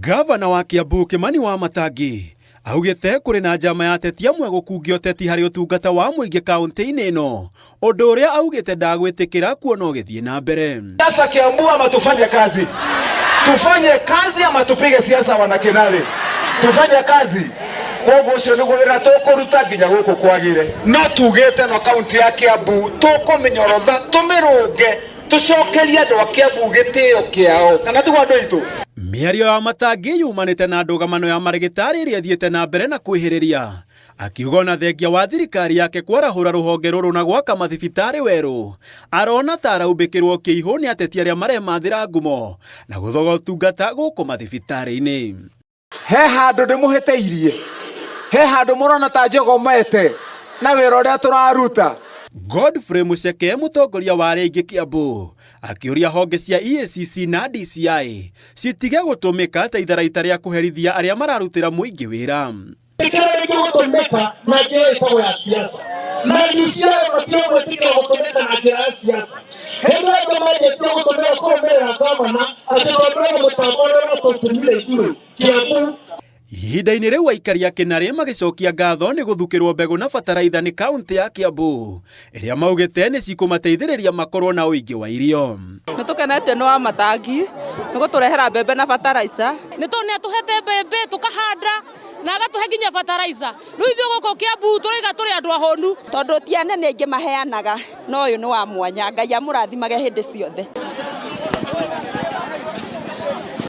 Gavana wa Kiambu Kimani Wamatangi augite kuri na njama ya ateti amwe gukungia uteti hari utungata wa muingi kaunti-ini ino, undu uria augite ndagwitikira kuona ugithie na mbere. Sasa Kiambu ama tufanye kazi ama tupige siasa wanakinali, tufanye kazi koguo ucio niguo wira tukuruta nginya guku kwagire. No tugite no kaunti ya Kiambu tukuminyorotha tumirunge tucokerie andu a Kiambu gitio kiao kana tugo andu itu. Miario ya Wamatangi yumanite na ndugamano ya marigitari iria thiete na mbere na kwihiriria, akiuga na thengia wa thirikari yake kwarahura ruhonge ruru na gwaka mathibitari weru, arona ta araumbikirwo kiihu ni ateti aria maremathira ngumo na guthoga utungata guku mathibitari-ini. He handu ndimuhiteirie, he handu murona ta njogomete na wira uria turaruta. Godfrey Muceke, mutongoria wa aria Kiambu, akiuria honge cia EACC na DCI citige gutumika ta itharaita ria kuherithia aria mararutira muingi wira. Tikira niki gutumika na njira itago ya siasa, na DCI matio gwetikira gutumika na njira ya siasa. Hendo ndo maje tio gutumika kumerera gavana atitondora mutambo na tutumire ithuĩ Kiambu. Ihinda-inĩ riu aikari a Kinari magicokia ngatho ni guthukirwo mbegu na bataraitha ni kaunti ya Kiambu, iria maugite ni cikumateithĩrĩria makorwo na uingi wa irio. Nitukenete no Wamatangi niguturehera mbembe na bataraitha. Nitone atuhete mbembe tukahanda na agatuhe nginya bataraitha. Riu ithuĩ guku Kiambu turiga turi andu ahonu tondu ti anene aingi maheanaga, no uyu ni wa mwanya. Ngai amurathimage hindi ciothe.